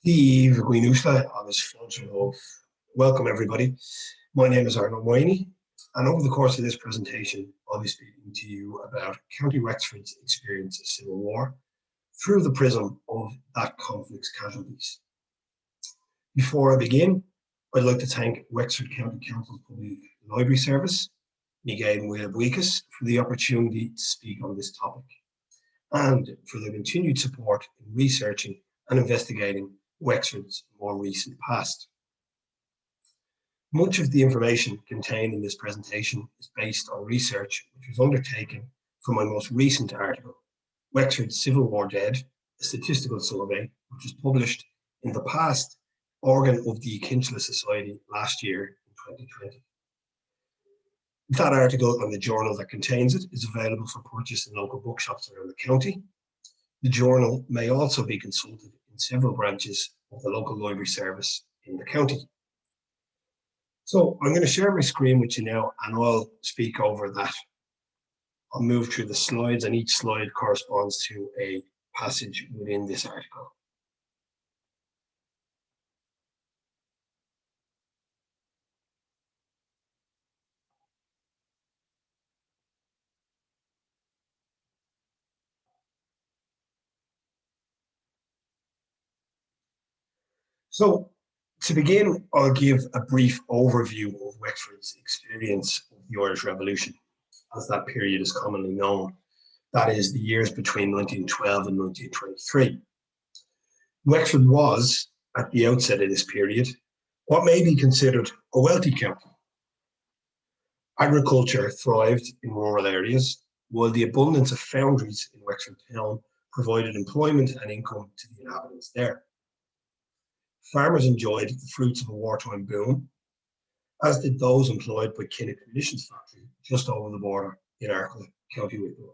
Uí Cinsealaigh Society. Welcome everybody. My name is Aaron Ó Maonaigh, and over the course of this presentation, I'll be speaking to you about County Wexford's experience of civil war through the prism of that conflict's casualties. Before I begin, I'd like to thank Wexford County Council's Public Library Service, Nigel Buicas, for the opportunity to speak on this topic, and for their continued support in researching and investigating Wexford's more recent past. Much of the information contained in this presentation is based on research which was undertaken for my most recent article, Wexford's Civil War Dead, a Statistical Survey, which was published in the past organ of the Uí Cinsealaigh Society last year in 2020. That article and the journal that contains it is available for purchase in local bookshops around the county. The journal may also be consulted in several branches of the local library service in the county. So I'm going to share my screen with you now and I'll speak over that. I'll move through the slides and each slide corresponds to a passage within this article. So to begin, I'll give a brief overview of Wexford's experience of the Irish Revolution, as that period is commonly known. That is the years between 1912 and 1923. Wexford was, at the outset of this period, what may be considered a wealthy county. Agriculture thrived in rural areas, while the abundance of foundries in Wexford town provided employment and income to the inhabitants there. Farmers enjoyed the fruits of a wartime boom, as did those employed by Kinnick Munitions Factory just over the border in Arkle, County Wicklow.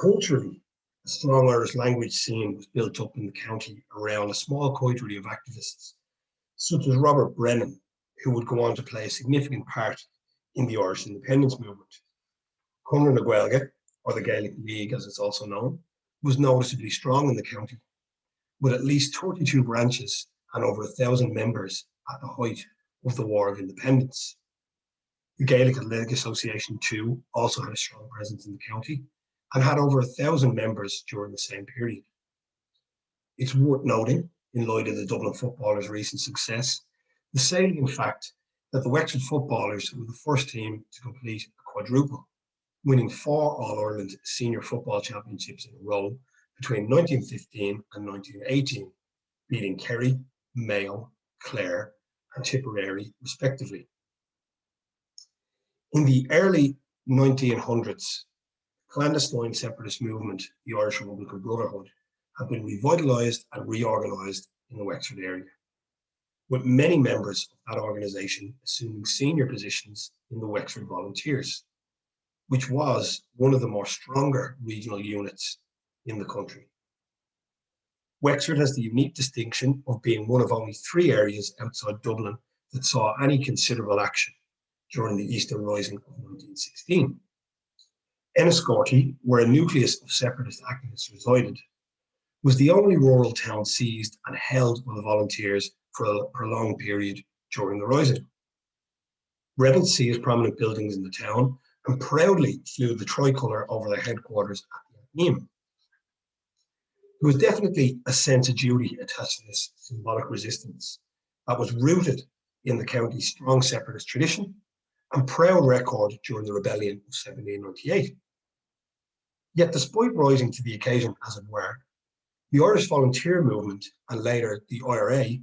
Culturally, a strong Irish language scene was built up in the county around a small coterie of activists, such as Robert Brennan, who would go on to play a significant part in the Irish independence movement. Cumhar na Gaeilge, or the Gaelic League as it's also known, was noticeably strong in the county, with at least 32 branches and over 1,000 members at the height of the War of Independence. The Gaelic Athletic Association too also had a strong presence in the county and had over 1,000 members during the same period. It's worth noting, in light of the Dublin footballers' recent success, the salient fact that the Wexford footballers were the first team to complete a quadruple, winning 4 All-Ireland senior football championships in a row between 1915 and 1918, beating Kerry, Mayo, Clare, and Tipperary, respectively. In the early 1900s, the clandestine separatist movement, the Irish Republican Brotherhood, had been revitalised and reorganised in the Wexford area, with many members of that organisation assuming senior positions in the Wexford Volunteers, which was one of the more stronger regional units in the country. Wexford has the unique distinction of being one of only 3 areas outside Dublin that saw any considerable action during the Easter Rising of 1916. Enniscorthy, where a nucleus of separatist activists resided, was the only rural town seized and held by the volunteers for a prolonged period during the Rising. Rebels seized prominent buildings in the town and proudly flew the tricolour over their headquarters at the Athenaeum. There was definitely a sense of duty attached to this symbolic resistance that was rooted in the county's strong separatist tradition and proud record during the rebellion of 1798. Yet despite rising to the occasion, as it were, the Irish volunteer movement and later the IRA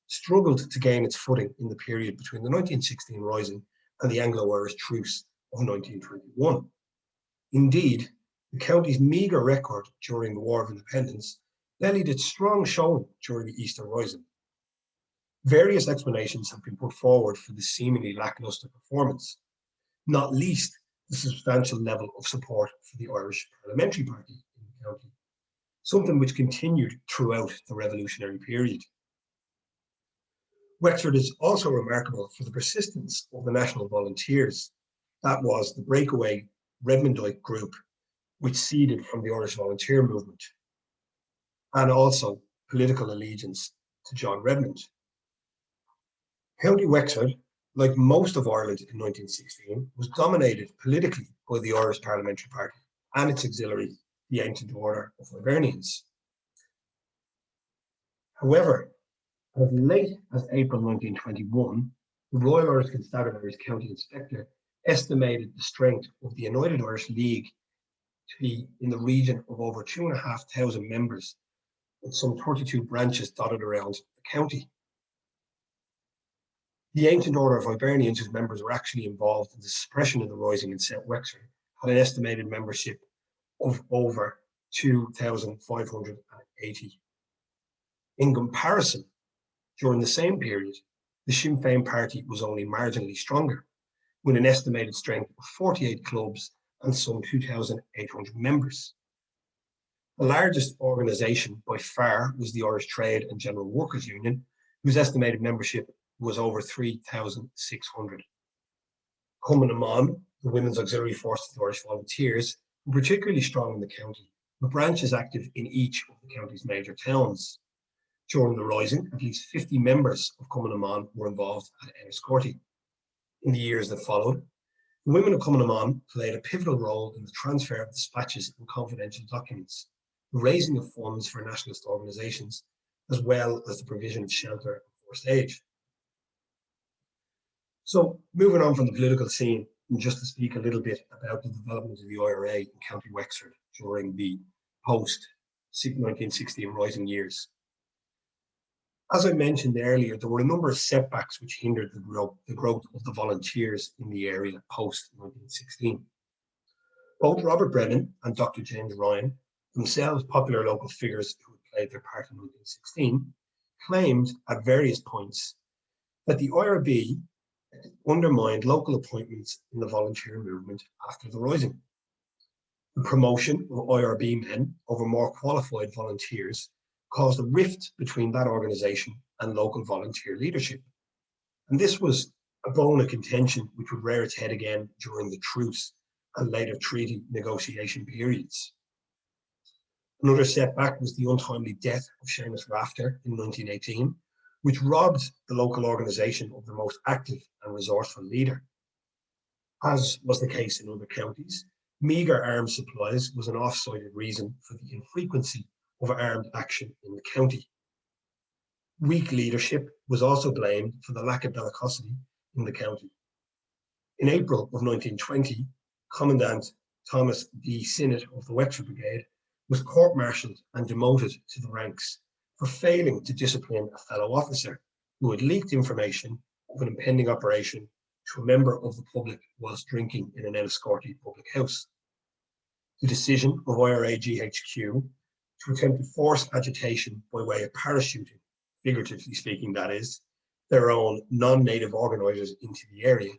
struggled to gain its footing in the period between the 1916 Rising and the Anglo-Irish Truce of 1921. Indeed, the county's meagre record during the War of Independence bellied its strong showing during the Easter Rising. Various explanations have been put forward for the seemingly lacklustre performance, not least the substantial level of support for the Irish Parliamentary Party in the county, something which continued throughout the revolutionary period. Wexford is also remarkable for the persistence of the National Volunteers. That was the breakaway Redmondite group which seeded from the Irish volunteer movement, and also political allegiance to John Redmond. County Wexford, like most of Ireland in 1916, was dominated politically by the Irish Parliamentary Party and its auxiliary, the Ancient Order of Hibernians. However, as late as April 1921, the Royal Irish Constabulary's County Inspector estimated the strength of the United Irish League to be in the region of over 2,500 members, with some 32 branches dotted around the county. The Ancient Order of Hibernians, whose members were actually involved in the suppression of the Rising in South Wexford, had an estimated membership of over 2,580. In comparison, during the same period, the Sinn Féin party was only marginally stronger, with an estimated strength of 48 clubs and some 2,800 members. The largest organisation by far was the Irish Trade and General Workers Union, whose estimated membership was over 3,600. Cumann na mBan, the women's auxiliary force of the Irish Volunteers, were particularly strong in the county, with branches active in each of the county's major towns. During the Rising, at least 50 members of Cumann na mBan were involved at Enniscorthy. In the years that followed, the women of Cumann na mBan played a pivotal role in the transfer of dispatches and confidential documents, the raising of funds for nationalist organisations, as well as the provision of shelter and forced aid. So, moving on from the political scene, and just to speak a little bit about the development of the IRA in County Wexford during the post-1916 Rising years. As I mentioned earlier, there were a number of setbacks which hindered the growth of the volunteers in the area post-1916. Both Robert Brennan and Dr. James Ryan, themselves popular local figures who had played their part in 1916, claimed at various points that the IRB undermined local appointments in the volunteer movement after the Rising. The promotion of IRB men over more qualified volunteers caused a rift between that organisation and local volunteer leadership. And this was a bone of contention which would rear its head again during the truce and later treaty negotiation periods. Another setback was the untimely death of Seamus Rafter in 1918, which robbed the local organisation of their most active and resourceful leader. As was the case in other counties, meagre arms supplies was an off-cited reason for the infrequency of armed action in the county. Weak leadership was also blamed for the lack of bellicosity in the county. In April of 1920, Commandant Thomas D. Sinnott of the Wexford Brigade was court-martialed and demoted to the ranks for failing to discipline a fellow officer who had leaked information of an impending operation to a member of the public whilst drinking in an Enniscorthy public house. The decision of IRA GHQ to attempt to force agitation by way of parachuting, figuratively speaking that is, their own non-native organisers into the area,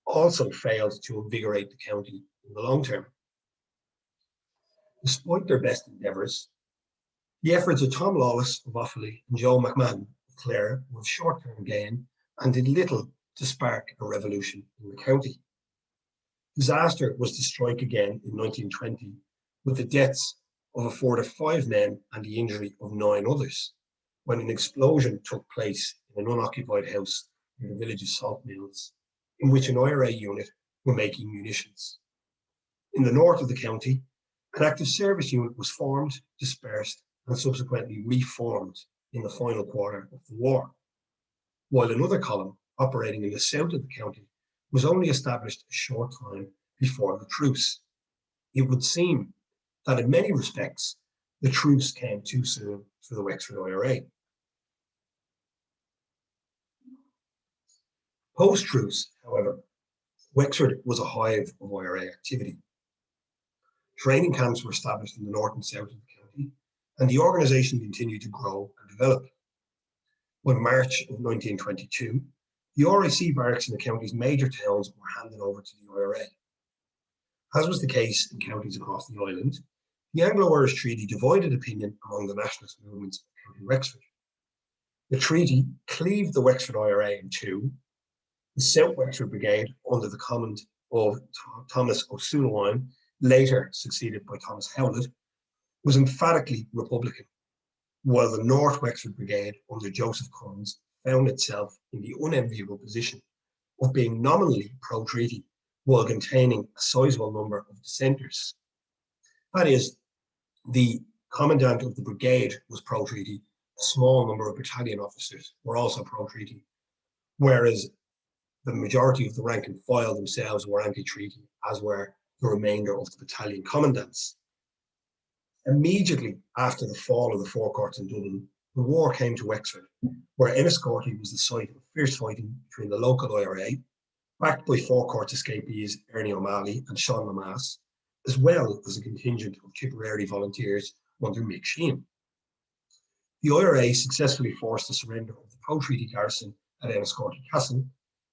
also failed to invigorate the county in the long term. Despite their best endeavours, the efforts of Tom Lawless of Offaly and Joe McMahon of Clare were of short-term gain and did little to spark a revolution in the county. Disaster was to strike again in 1920 with the deaths of a further 5 men and the injury of 9 others, when an explosion took place in an unoccupied house near the village of Salt Mills, in which an IRA unit were making munitions. In the north of the county, an active service unit was formed, dispersed, and subsequently reformed in the final quarter of the war, while another column operating in the south of the county was only established a short time before the truce. It would seem that in many respects, the truce came too soon for the Wexford IRA. Post-truce, however, Wexford was a hive of IRA activity. Training camps were established in the north and south of the county, and the organisation continued to grow and develop. By March of 1922, the RIC barracks in the county's major towns were handed over to the IRA. As was the case in counties across the island, the Anglo-Irish Treaty divided opinion among the nationalist movements of County Wexford. The treaty cleaved the Wexford IRA in two. The South Wexford Brigade, under the command of Thomas O'Sullivan, later succeeded by Thomas Howlett, was emphatically Republican, while the North Wexford Brigade under Joseph Combs found itself in the unenviable position of being nominally pro-treaty while containing a sizable number of dissenters. That is, the commandant of the brigade was pro-treaty, a small number of battalion officers were also pro-treaty, whereas the majority of the rank and file themselves were anti-treaty, as were the remainder of the battalion commandants. Immediately after the fall of the forecourts in Dublin, the war came to Wexford, where Enniscorthy was the site of fierce fighting between the local IRA, backed by forecourts escapees Aaron Ó Maonaigh and Sean Lamass, as well as a contingent of Tipperary volunteers under Mick Sheehan. The IRA successfully forced the surrender of the pro-treaty garrison at Enniscorthy Castle,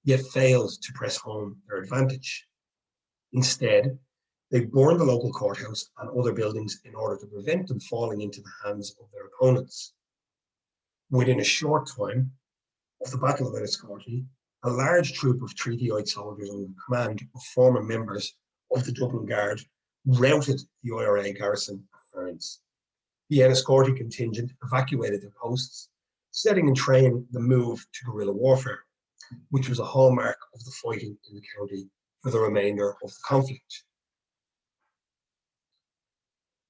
yet failed to press home their advantage. Instead, they burned the local courthouse and other buildings in order to prevent them falling into the hands of their opponents. Within a short time of the Battle of Enniscorthy, a large troop of treaty-eyed soldiers under the command of former members of the Dublin Guard routed the IRA garrison at Ferns. The Enniscorthy contingent evacuated their posts, setting in train the move to guerrilla warfare, which was a hallmark of the fighting in the county for the remainder of the conflict.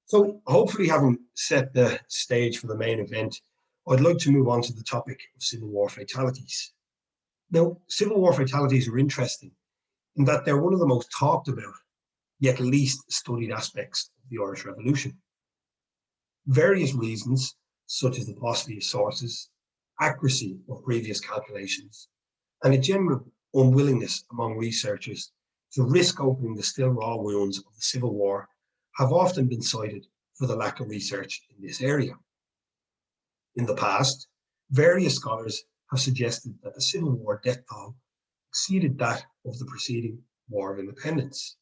So, hopefully having set the stage for the main event, I'd like to move on to the topic of Civil War fatalities. Now, Civil War fatalities are interesting in that they're one of the most talked about, yet least studied aspects of the Irish Revolution. Various reasons, such as the paucity of sources, accuracy of previous calculations, and a general unwillingness among researchers to risk opening the still raw wounds of the Civil War, have often been cited for the lack of research in this area. In the past, various scholars have suggested that the Civil War death toll exceeded that of the preceding War of Independence,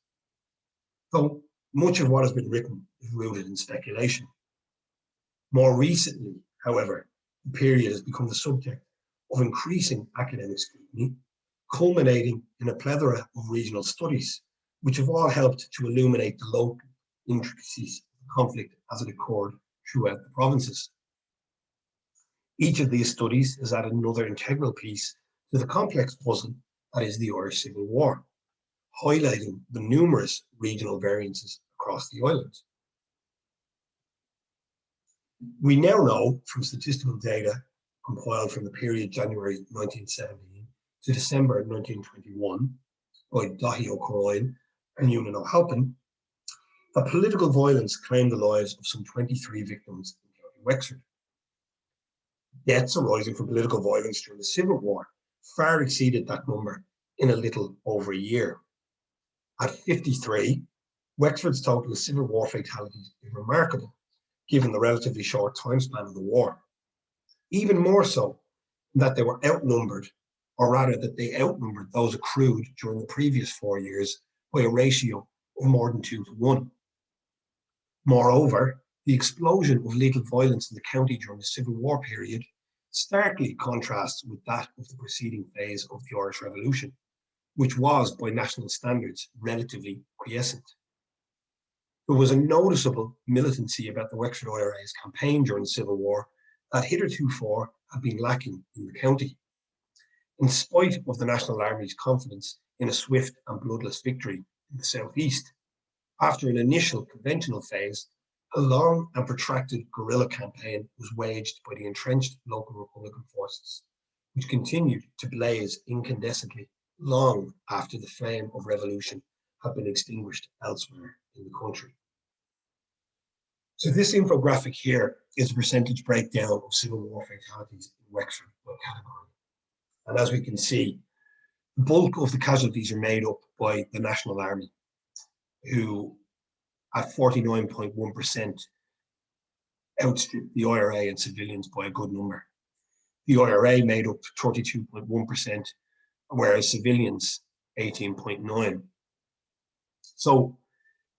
though much of what has been written is rooted in speculation. More recently, however, the period has become the subject of increasing academic scrutiny, culminating in a plethora of regional studies, which have all helped to illuminate the local intricacies of the conflict as it occurred throughout the provinces. Each of these studies has added another integral piece to the complex puzzle that is the Irish Civil War, highlighting the numerous regional variances across the island. We now know from statistical data compiled from the period January 1917 to December 1921 by Daithí Ó Corráin and Ewan O'Halpin that political violence claimed the lives of some 23 victims in County Wexford. Deaths arising from political violence during the Civil War far exceeded that number in a little over a year. At 53, Wexford's total of Civil War fatalities is remarkable, given the relatively short time span of the war. Even more so that they were outnumbered, or rather that they outnumbered those accrued during the previous 4 years by a ratio of more than 2 to 1. Moreover, the explosion of lethal violence in the county during the Civil War period starkly contrasts with that of the preceding phase of the Irish Revolution, which was, by national standards, relatively quiescent. There was a noticeable militancy about the Wexford IRA's campaign during the Civil War that hitherto had been lacking in the county. In spite of the National Army's confidence in a swift and bloodless victory in the southeast, after an initial conventional phase, a long and protracted guerrilla campaign was waged by the entrenched local Republican forces, which continued to blaze incandescently long after the flame of revolution had been extinguished elsewhere in the country. So this infographic here is a percentage breakdown of Civil War fatalities in Wexford by category. And as we can see, the bulk of the casualties are made up by the National Army, who at 49.1% outstripped the IRA and civilians by a good number. The IRA made up 32.1%, whereas civilians 18.9%. So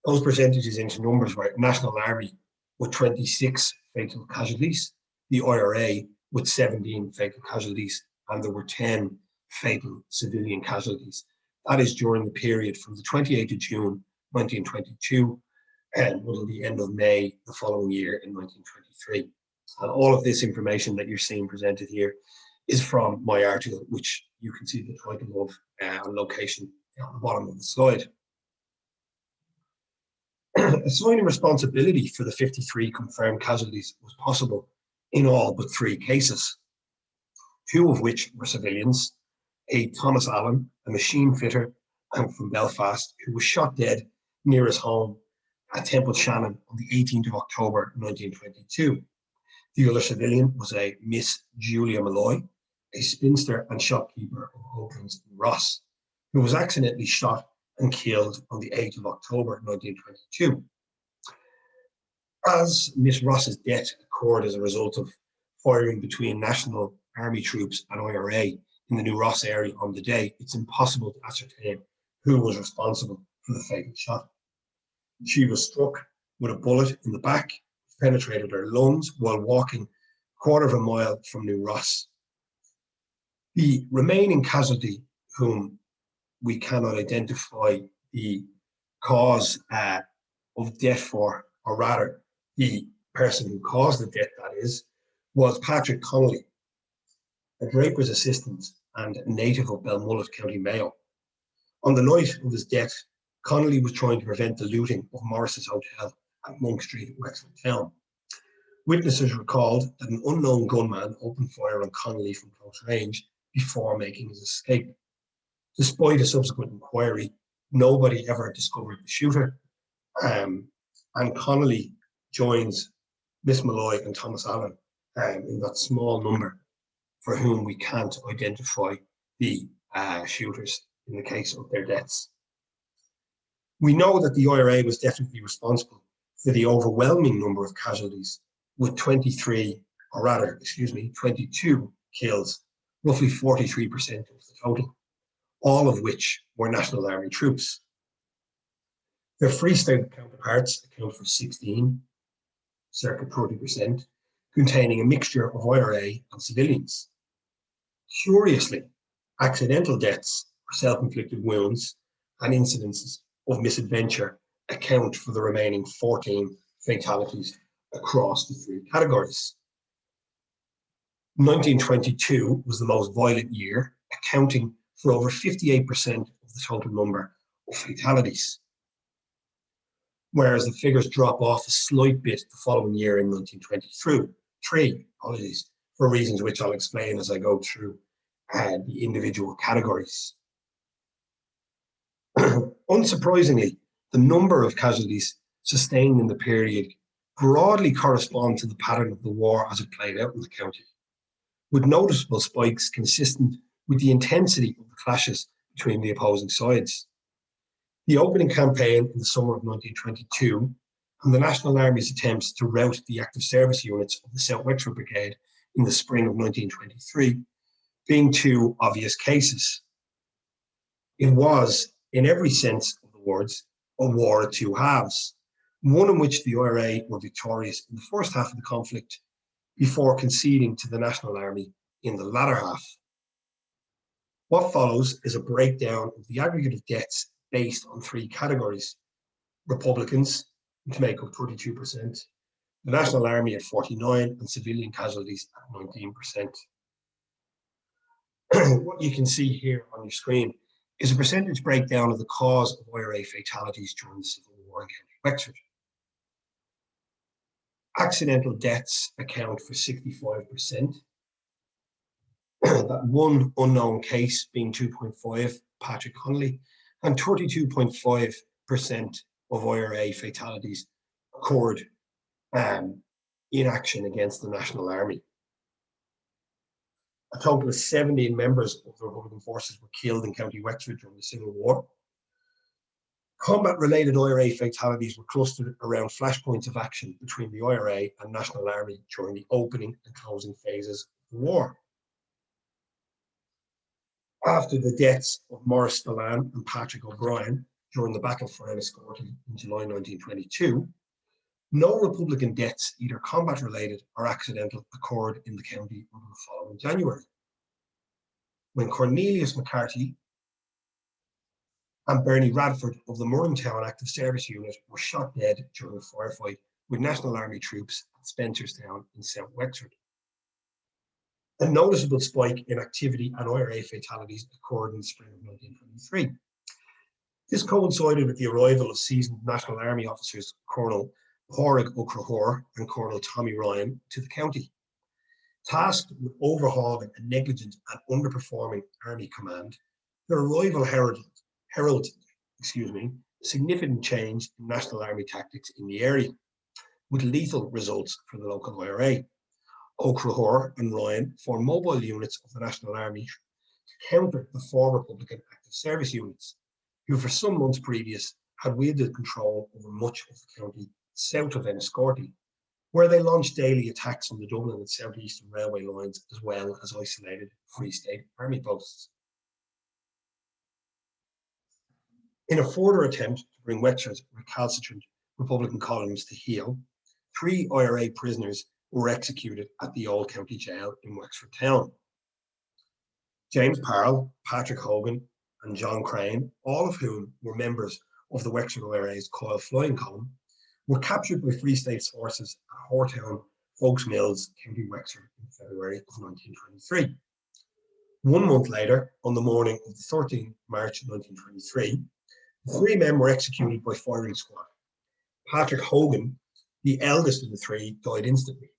those percentages into numbers were National Army with 26 fatal casualties, the IRA with 17 fatal casualties, and there were 10 fatal civilian casualties. That is during the period from the 28th of June 1922 until the end of May the following year in 1923. And all of this information that you're seeing presented here is from my article, which you can see the title of and location on the bottom of the slide. Assigning responsibility for the 53 confirmed casualties was possible in all but 3 cases, 2 of which were civilians, a Thomas Allen, a machine fitter from Belfast, who was shot dead near his home at Temple Shannon on the 18th of October 1922. The other civilian was a Miss Julia Malloy, a spinster and shopkeeper of Oaklands in Ross, who was accidentally shot and killed on the 8th of October 1922. As Miss Ross's death occurred as a result of firing between National Army troops and IRA in the New Ross area on the day, it's impossible to ascertain who was responsible for the fatal shot. She was struck with a bullet in the back, penetrated her lungs while walking a quarter of a mile from New Ross. The remaining casualty, whom we cannot identify the cause of death for, or rather the person who caused the death, that is, was Patrick Connolly, a draper's assistant and a native of Belmullet, County Mayo. On the night of his death, Connolly was trying to prevent the looting of Morris's Hotel at Monk Street, Wexford Town. Witnesses recalled that an unknown gunman opened fire on Connolly from close range before making his escape. Despite a subsequent inquiry, nobody ever discovered the shooter, and Connolly joins Miss Malloy and Thomas Allen in that small number for whom we can't identify the shooters in the case of their deaths. We know that the IRA was definitely responsible for the overwhelming number of casualties, with 22 kills, roughly 43% of the total, all of which were National Army troops. Their Free State counterparts account for 16, circa 30%, containing a mixture of IRA and civilians. Curiously, accidental deaths or self-inflicted wounds and incidences of misadventure account for the remaining 14 fatalities across the 3 categories. 1922 was the most violent year, accounting for over 58% of the total number of fatalities, whereas the figures drop off a slight bit the following year in 1923, for reasons which I'll explain as I go through the individual categories. Unsurprisingly, the number of casualties sustained in the period broadly correspond to the pattern of the war as it played out in the county, with noticeable spikes consistent with the intensity of the clashes between the opposing sides. The opening campaign in the summer of 1922 and the National Army's attempts to rout the active service units of the South Wexford Brigade in the spring of 1923 being 2 obvious cases. It was, in every sense of the words, a war at 2 halves, one in which the IRA were victorious in the first half of the conflict before conceding to the National Army in the latter half. What follows is a breakdown of the aggregate of deaths based on 3 categories: Republicans, which make up 32%, the National Army at 49%, and civilian casualties at 19%. What you can see here on your screen is a percentage breakdown of the cause of IRA fatalities during the Civil War in County Wexford. Accidental deaths account for 65%, that one unknown case being 2.5, Patrick Connolly, and 32.5% of IRA fatalities occurred in action against the National Army. A total of 17 members of the Republican forces were killed in County Wexford during the Civil War. Combat-related IRA fatalities were clustered around flashpoints of action between the IRA and National Army during the opening and closing phases of the war. After the deaths of Morris Delan and Patrick O'Brien during the Battle for Enniscorthy in July 1922, no Republican deaths, either combat-related or accidental, occurred in the county until the following January, when Cornelius McCarthy and Bernie Radford of the Murringtown Active Service Unit were shot dead during a firefight with National Army troops at Spencerstown in South Wexford. A noticeable spike in activity and IRA fatalities occurred in the spring of 1923. This coincided with the arrival of seasoned National Army officers Colonel Phádraig and Colonel Tommy Ryan to the county. Tasked with overhauling a negligent and underperforming Army command, their arrival heralded significant change in National Army tactics in the area, with lethal results for the local IRA. O'Crahor and Ryan formed mobile units of the National Army to counter the four Republican active service units, who for some months previous had wielded control over much of the county south of Enniscorthy, where they launched daily attacks on the Dublin and South Eastern railway lines, as well as isolated Free State Army posts. In a further attempt to bring Wexford's recalcitrant Republican columns to heel, 3 IRA prisoners were executed at the Old County Jail in Wexford Town. James Parle, Patrick Hogan, and John Crane, all of whom were members of the Wexford IRA's Coil Flying Column, were captured by Free State forces at Hortown, Folks Mills, County Wexford in February of 1923. 1 month later, on the morning of the 13th March 1923, the 3 men were executed by firing squad. Patrick Hogan, the eldest of the 3, died instantly.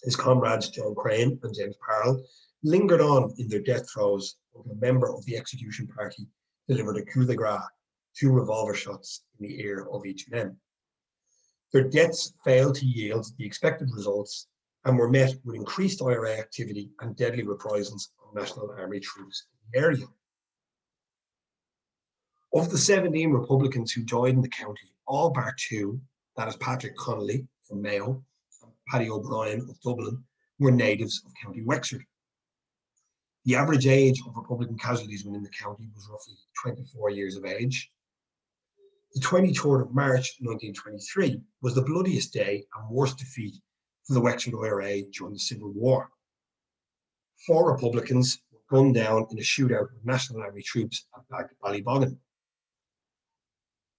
His comrades John Crane and James Parle lingered on in their death throes until a member of the execution party delivered a coup de grace, 2 revolver shots in the ear of each man. Their deaths failed to yield the expected results and were met with increased IRA activity and deadly reprisals of National Army troops in the area. Of the 17 Republicans who died in the county, all bar 2, that is Patrick Connolly from Mayo and Paddy O'Brien of Dublin, were natives of County Wexford. The average age of Republican casualties within the county was roughly 24 years of age. The 23rd of March 1923 was the bloodiest day and worst defeat for the Wexford IRA during the Civil War. 4 Republicans were gunned down in a shootout with National Army troops at Ballyboggin.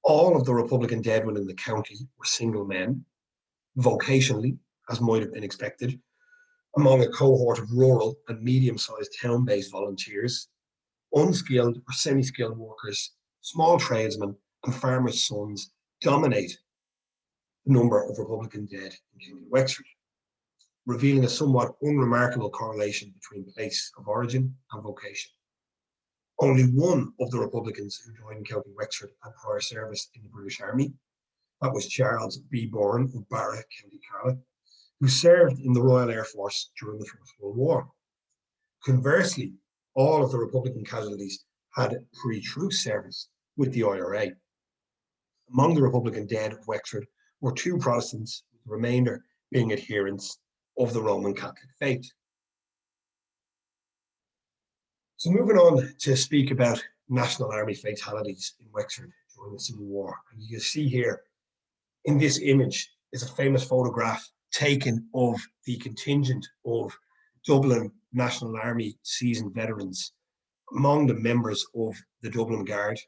All of the Republican dead within the county were single men, vocationally, as might have been expected, among a cohort of rural and medium-sized town-based volunteers, unskilled or semi-skilled workers, small tradesmen, and farmers' sons dominate the number of Republican dead in County Wexford, revealing a somewhat unremarkable correlation between place of origin and vocation. Only 1 of the Republicans who joined County Wexford had prior service in the British Army. That was Charles B. Bourne of Barra, County Carlow, who served in the Royal Air Force during the First World War. Conversely, all of the Republican casualties had pre-truce service with the IRA. Among the Republican dead of Wexford were 2 Protestants, with the remainder being adherents of the Roman Catholic faith. So moving on to speak about National Army fatalities in Wexford during the Civil War. And you can see here in this image is a famous photograph taken of the contingent of Dublin National Army seasoned veterans, among the members of the Dublin Guard,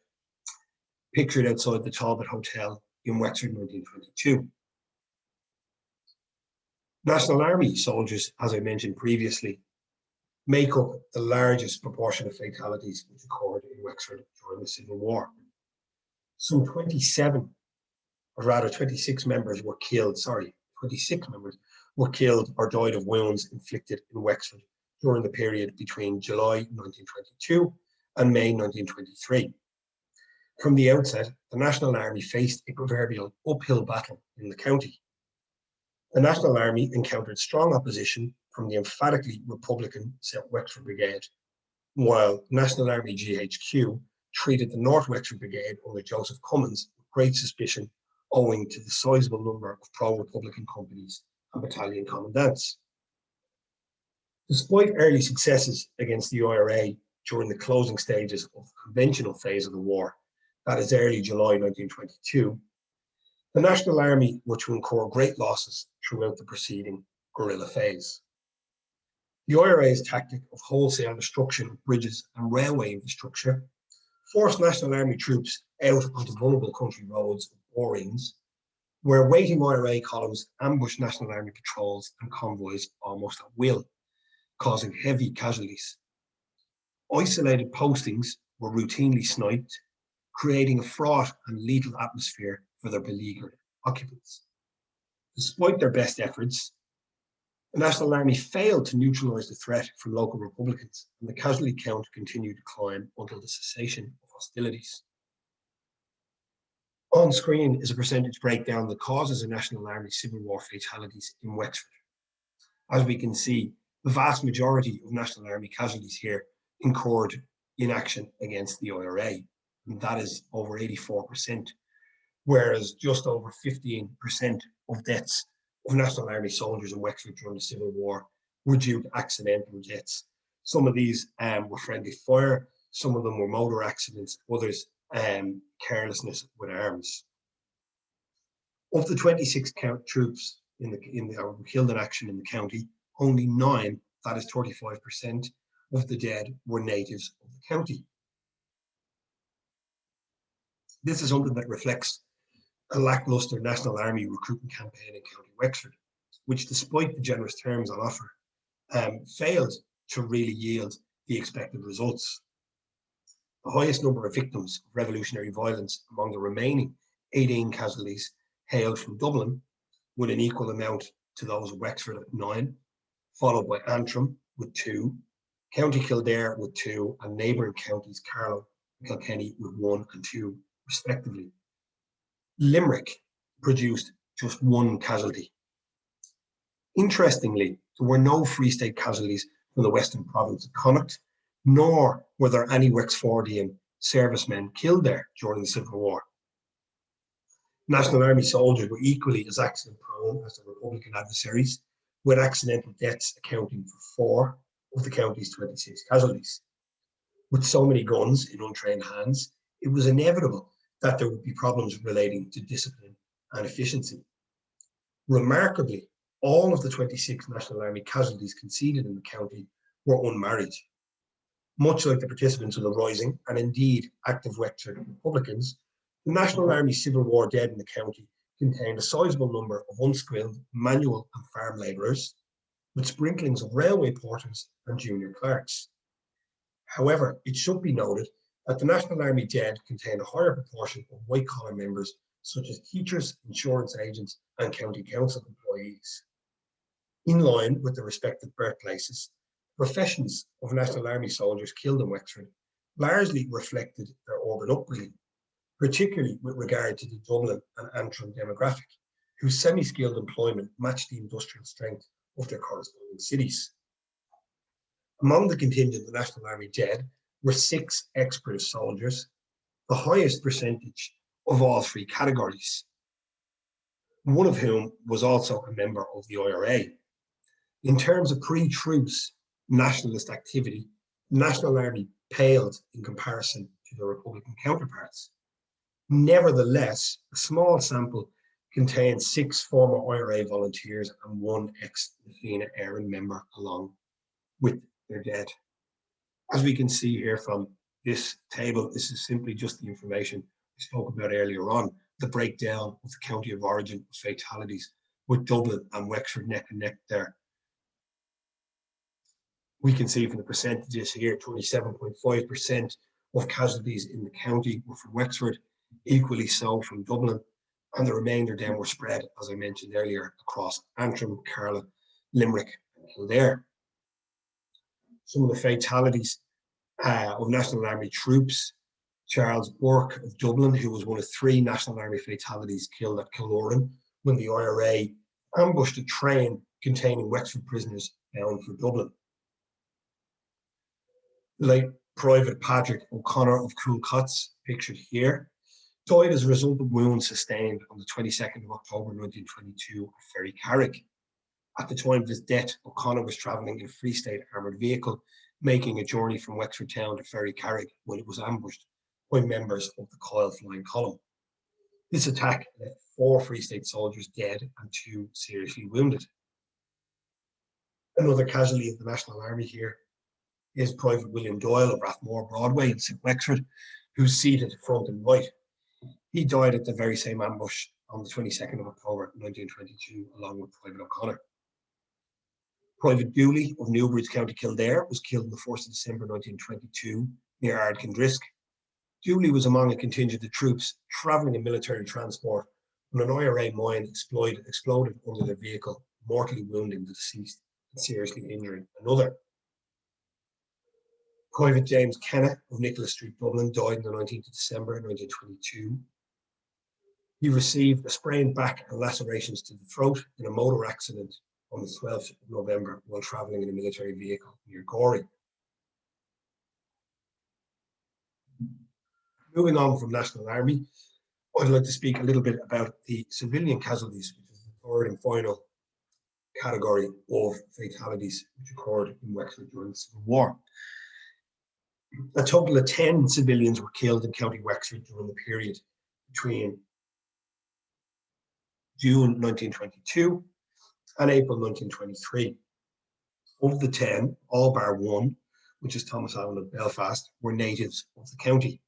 pictured outside the Talbot Hotel in Wexford 1922. National Army soldiers, as I mentioned previously, make up the largest proportion of fatalities which occurred in Wexford during the Civil War. Some 26 members were killed, 26 members were killed or died of wounds inflicted in Wexford during the period between July 1922 and May 1923. From the outset, the National Army faced a proverbial uphill battle in the county. The National Army encountered strong opposition from the emphatically Republican South Wexford Brigade, while National Army GHQ treated the North Wexford Brigade under Joseph Cummins with great suspicion owing to the sizable number of pro-Republican companies and battalion commandants. Despite early successes against the IRA during the closing stages of the conventional phase of the war, that is early July 1922, the National Army were to incur great losses throughout the preceding guerrilla phase. The IRA's tactic of wholesale destruction of bridges and railway infrastructure forced National Army troops out onto vulnerable country roads of borings, where waiting IRA columns ambushed National Army patrols and convoys almost at will, causing heavy casualties. Isolated postings were routinely sniped, creating a fraught and lethal atmosphere for their beleaguered occupants. Despite their best efforts, the National Army failed to neutralise the threat from local Republicans, and the casualty count continued to climb until the cessation of hostilities. On screen is a percentage breakdown of the causes of National Army Civil War fatalities in Wexford. As we can see, the vast majority of National Army casualties here incurred in action against the IRA, and that is over 84%, whereas just over 15% of deaths of National Army soldiers in Wexford during the Civil War were due to accidental deaths. Some of these were friendly fire, some of them were motor accidents, others carelessness with arms. Of the 26 troops were killed in action in the county, only 9, that is 35%, of the dead were natives of the county. This is something that reflects a lackluster National Army recruitment campaign in County Wexford, which, despite the generous terms on offer, failed to really yield the expected results. The highest number of victims of revolutionary violence among the remaining 18 casualties hailed from Dublin, with an equal amount to those of Wexford at 9, followed by Antrim with 2, County Kildare with 2, and neighbouring counties Carlow and Kilkenny with 1 and 2, respectively. Limerick produced just 1 casualty. Interestingly, there were no Free State casualties from the Western province of Connacht, nor were there any Wexfordian servicemen killed there during the Civil War. National Army soldiers were equally as accident-prone as their Republican adversaries, with accidental deaths accounting for 4 of the county's 26 casualties. With so many guns in untrained hands, it was inevitable that there would be problems relating to discipline and efficiency. Remarkably, all of the 26 National Army casualties conceded in the county were unmarried. Much like the participants of the Rising, and indeed active Wexford Republicans, the National Army Civil War dead in the county contained a sizable number of unskilled manual and farm labourers, with sprinklings of railway porters and junior clerks. However, it should be noted that the National Army dead contained a higher proportion of white-collar members, such as teachers, insurance agents, and county council employees. In line with the respective birthplaces, professions of National Army soldiers killed in Wexford largely reflected their urban upbringing, particularly with regard to the Dublin and Antrim demographic, whose semi-skilled employment matched the industrial strength of their corresponding cities. Among the contingent of the National Army dead were 6 ex-British soldiers, the highest percentage of all 3 categories, one of whom was also a member of the IRA. In terms of pre-truce nationalist activity, the National Army paled in comparison to their Republican counterparts. Nevertheless, a small sample contained 6 former IRA volunteers and 1 ex-Fianna Éireann member along with their dead. As we can see here from this table, this is simply just the information we spoke about earlier on, the breakdown of the county of origin of fatalities, with Dublin and Wexford neck and neck there. We can see from the percentages here, 27.5% of casualties in the county were from Wexford, equally so from Dublin, and the remainder then were spread, as I mentioned earlier, across Antrim, Carlow, Limerick, and Kildare. Some of the fatalities of National Army troops: Charles Burke of Dublin, who was one of 3 National Army fatalities killed at Killorn when the IRA ambushed a train containing Wexford prisoners bound for Dublin. Late Private Patrick O'Connor of Coolcotts, pictured here, died as a result of wounds sustained on the 22nd of October 1922 at Ferry Carrig. At the time of his death, O'Connor was travelling in a Free State armoured vehicle, making a journey from Wexford town to Ferry Carrig when it was ambushed by members of the Coil Flying Column. This attack left 4 Free State soldiers dead and 2 seriously wounded. Another casualty of the National Army here is Private William Doyle of Rathmore Broadway in St Wexford, who's seated front and right. He died at the very same ambush on the 22nd of October 1922, along with Private O'Connor. Private Dooley of Newbridge, County Kildare, was killed on the 1st of December 1922 near Ardkindrisk. Dooley was among a contingent of troops travelling in military transport when an IRA mine exploded under their vehicle, mortally wounding the deceased and seriously injuring another. Private James Kenna of Nicholas Street, Dublin, died on the 19th of December 1922. He received a sprained back and lacerations to the throat in a motor accident on the 12th of November while travelling in a military vehicle near Gorey. Moving on from National Army, I'd like to speak a little bit about the civilian casualties, which is the third and final category of fatalities which occurred in Wexford during the Civil War. A total of 10 civilians were killed in County Wexford during the period between June 1922 and April 1923. Of the 10, all bar one, which is Thomas Allen of Belfast, were natives of the county.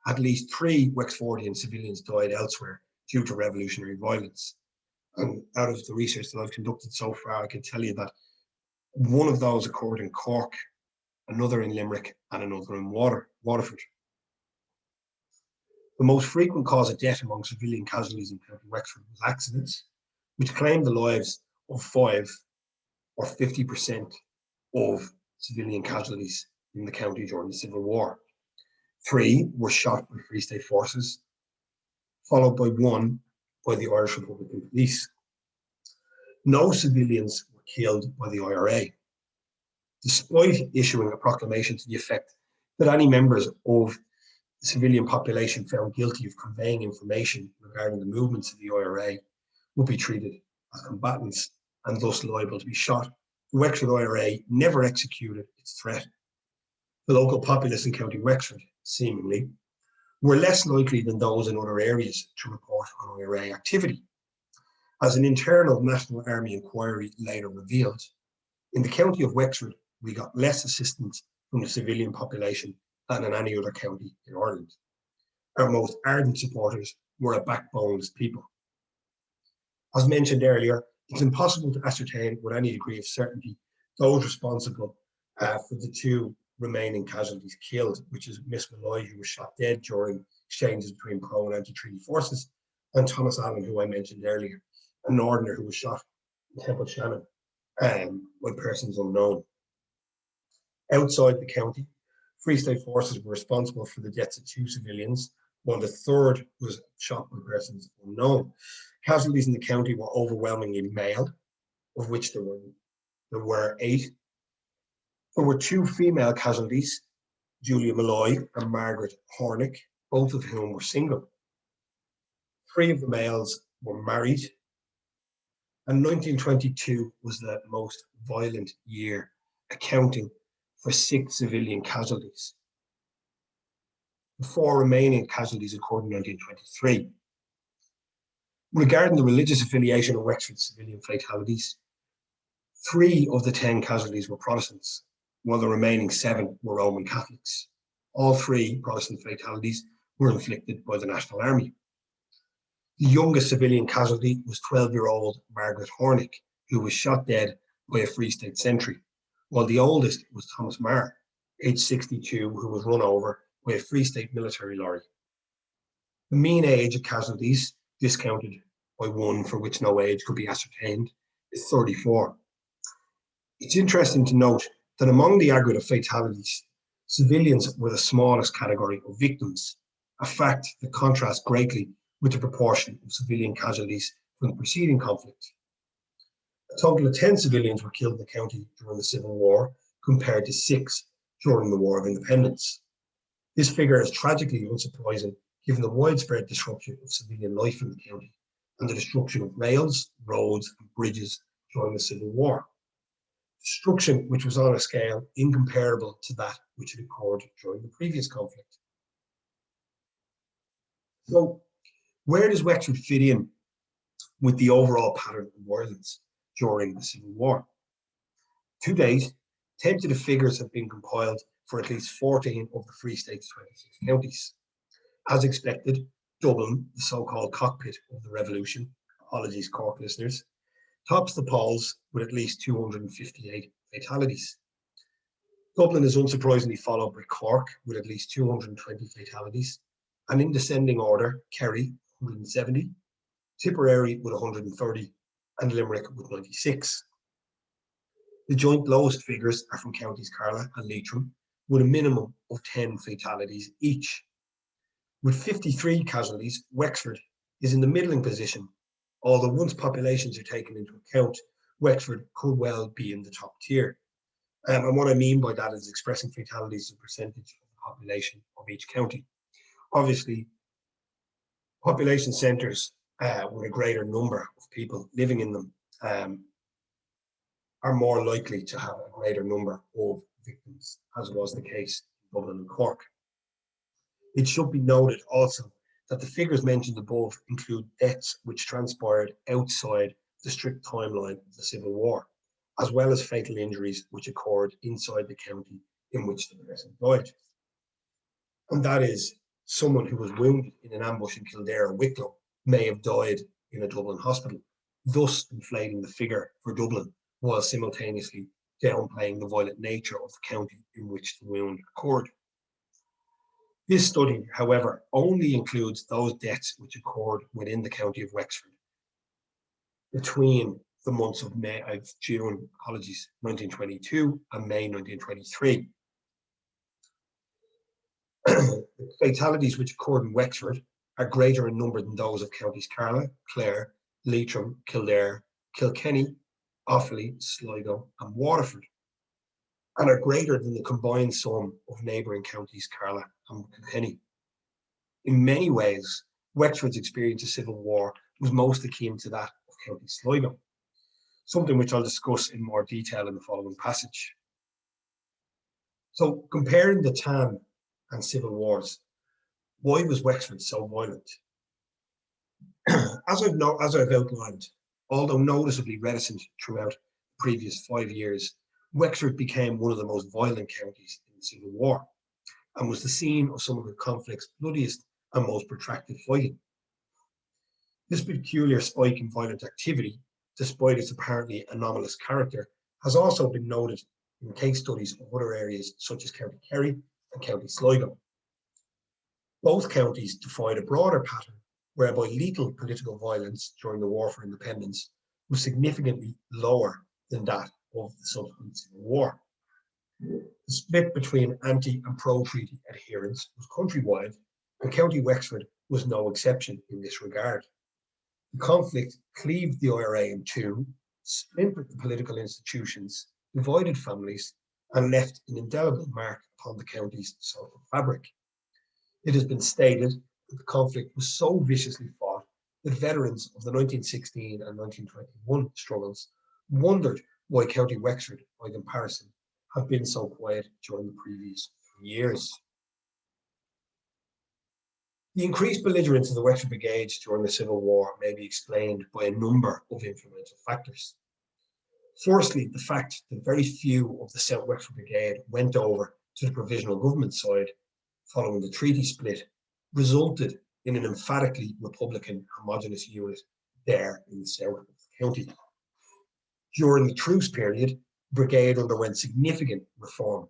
At least 3 Wexfordian civilians died elsewhere due to revolutionary violence. And out of the research that I've conducted so far, I can tell you that one of those occurred in Cork, another in Limerick, and another in Waterford. The most frequent cause of death among civilian casualties in County Wexford was accidents, which claimed the lives of 5 or 50% of civilian casualties in the county during the Civil War. 3 were shot by Free State forces, followed by 1 by the Irish Republican Police. No civilians were killed by the IRA, despite issuing a proclamation to the effect that any members of the civilian population found guilty of conveying information regarding the movements of the IRA would be treated as combatants and thus liable to be shot. The Wexford IRA never executed its threat. The local populace in County Wexford, seemingly, were less likely than those in other areas to report on IRA activity. As an internal National Army inquiry later revealed, in the county of Wexford, we got less assistance from the civilian population than in any other county in Ireland. Our most ardent supporters were a backboneless people. As mentioned earlier, it's impossible to ascertain with any degree of certainty those responsible for the 2 remaining casualties killed, which is Miss Malloy, who was shot dead during exchanges between pro and anti-treaty forces, and Thomas Allen, who I mentioned earlier, a Northerner who was shot in Temple Shannon by persons unknown. Outside the county, Free State forces were responsible for the deaths of 2 civilians, while the 3rd was shot by persons unknown. Casualties in the county were overwhelmingly male, of which there were 8. There were 2 female casualties, Julia Malloy and Margaret Hornick, both of whom were single. 3 of the males were married, and 1922 was the most violent year, accounting for 6 civilian casualties. The 4 remaining casualties occurred in 1923. Regarding the religious affiliation of Wexford civilian fatalities, 3 of the 10 casualties were Protestants, while the remaining 7 were Roman Catholics. All 3 Protestant fatalities were inflicted by the National Army. The youngest civilian casualty was 12-year-old Margaret Hornick, who was shot dead by a Free State sentry, while the oldest was Thomas Marr, aged 62, who was run over by a Free State military lorry. The mean age of casualties, discounted by 1 for which no age could be ascertained, is 34. It's interesting to note that among the aggregate of fatalities, civilians were the smallest category of victims, a fact that contrasts greatly with the proportion of civilian casualties from the preceding conflict. A total of 10 civilians were killed in the county during the Civil War, compared to 6 during the War of Independence. This figure is tragically unsurprising given the widespread disruption of civilian life in the county and the destruction of rails, roads, and bridges during the Civil War. Destruction which was on a scale incomparable to that which had occurred during the previous conflict. So, where does Wexford fit in with the overall pattern of violence during the Civil War? To date, tentative figures have been compiled for at least 14 of the Free State's 26 counties. As expected, Dublin, the so-called cockpit of the revolution, apologies Cork listeners, tops the polls with at least 258 fatalities. Dublin is unsurprisingly followed by Cork with at least 220 fatalities, and in descending order, Kerry 170, Tipperary with 130, and Limerick with 96. The joint lowest figures are from counties Carlow and Leitrim, with a minimum of 10 fatalities each. With 53 casualties, Wexford is in the middling position, although once populations are taken into account, Wexford could well be in the top tier. And what I mean by that is expressing fatalities as a percentage of the population of each county. Obviously, population centres with a greater number of people living in them are more likely to have a greater number of victims, as was the case in Dublin and Cork. It should be noted also that the figures mentioned above include deaths which transpired outside the strict timeline of the Civil War, as well as fatal injuries which occurred inside the county in which the person died. And that is, someone who was wounded in an ambush in Kildare or Wicklow may have died in a Dublin hospital, thus inflating the figure for Dublin, while simultaneously downplaying the violent nature of the county in which the wound occurred. This study, however, only includes those deaths which occurred within the county of Wexford between the months of June 1922 and May 1923. The fatalities which occurred in Wexford are greater in number than those of counties Carlow, Clare, Leitrim, Kildare, Kilkenny, Offaly, Sligo and Waterford, and are greater than the combined sum of neighbouring counties Carlow and Kilkenny. In many ways, Wexford's experience of civil war was most akin to that of County Sligo, something which I'll discuss in more detail in the following passage. So, comparing the Tan and civil wars, why was Wexford so violent? As I've outlined, although noticeably reticent throughout the previous 5 years, Wexford became one of the most violent counties in the Civil War and was the scene of some of the conflict's bloodiest and most protracted fighting. This peculiar spike in violent activity, despite its apparently anomalous character, has also been noted in case studies of other areas such as County Kerry and County Sligo. Both counties defied a broader pattern whereby lethal political violence during the War for Independence was significantly lower than that of the subsequent Civil War. The split between anti and pro-treaty adherents was countrywide, and County Wexford was no exception in this regard. The conflict cleaved the IRA in two, splintered the political institutions, divided families, and left an indelible mark upon the county's social fabric. It has been stated that the conflict was so viciously fought that veterans of the 1916 and 1921 struggles wondered why County Wexford, by comparison, have been so quiet during the previous 3 years. The increased belligerence of the Wexford Brigades during the Civil War may be explained by a number of influential factors. Firstly, the fact that very few of the South Wexford Brigade went over to the provisional government side following the treaty split resulted in an emphatically Republican homogenous unit there in the south of the county. During the truce period, the brigade underwent significant reform.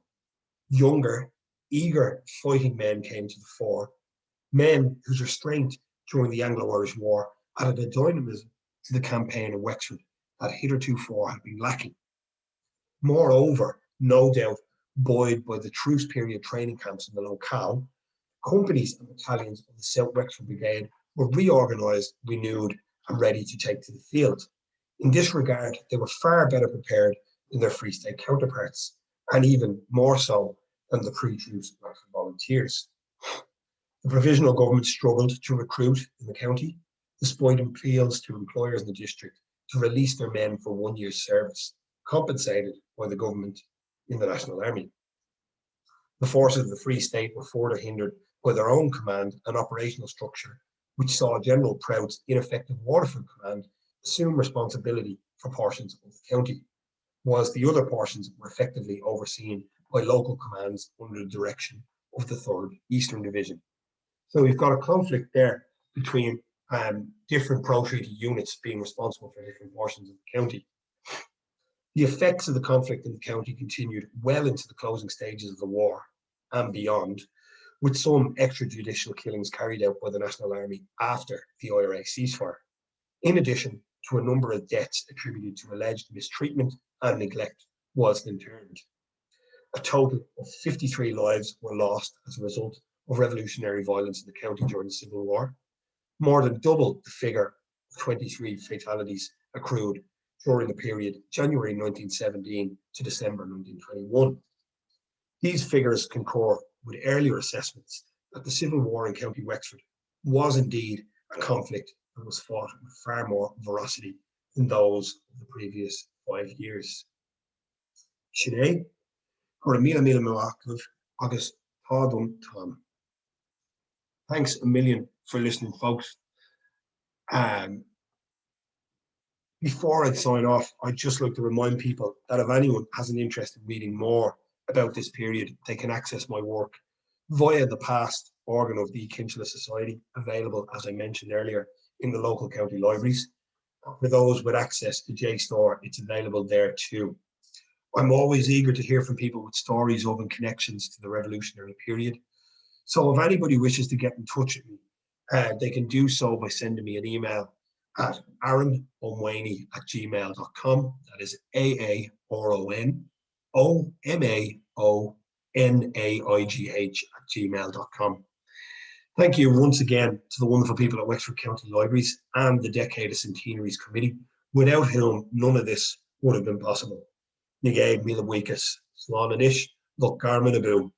Younger, eager fighting men came to the fore, men whose restraint during the Anglo-Irish War added a dynamism to the campaign of Wexford that heretofore had been lacking. Moreover, no doubt buoyed by the truce period training camps in the locale, companies and battalions of the South Wexford Brigade were reorganised, renewed and ready to take to the field. In this regard, they were far better prepared than their Free State counterparts, and even more so than the pre-truce Wexford volunteers. The provisional government struggled to recruit in the county, despite appeals to employers in the district to release their men for 1 year's service, compensated by the government in the National Army. The forces of the Free State were further hindered by their own command and operational structure, which saw General Prout's ineffective Waterford command assume responsibility for portions of the county, whilst the other portions were effectively overseen by local commands under the direction of the 3rd Eastern Division. So we've got a conflict there between different pro-treaty units being responsible for different portions of the county. The effects of the conflict in the county continued well into the closing stages of the war and beyond, with some extrajudicial killings carried out by the National Army after the IRA ceasefire, in addition to a number of deaths attributed to alleged mistreatment and neglect whilst interned. A total of 53 lives were lost as a result of revolutionary violence in the county during the Civil War, more than double the figure of 23 fatalities accrued during the period January 1917 to December 1921. These figures concur with earlier assessments that the Civil War in County Wexford was indeed a conflict that was fought with far more ferocity than those of the previous 5 years. Sinead, for a míle maith agus tádum Tom. Thanks a million for listening, folks. Before I sign off, I'd just like to remind people that if anyone has an interest in reading more about this period, they can access my work via the past organ of the Uí Cinsealaigh Society, available, as I mentioned earlier, in the local county libraries. For those with access to JSTOR, it's available there too. I'm always eager to hear from people with stories of and connections to the revolutionary period. So if anybody wishes to get in touch with me, they can do so by sending me an email at aaronomaonaigh@gmail.com. That is aaronomaonaigh@gmail.com. Thank you once again to the wonderful people at Wexford County Libraries and the Decade of Centenaries Committee, without whom none of this would have been possible. Nigéad míle buíochas, slán anish, loch garman abú.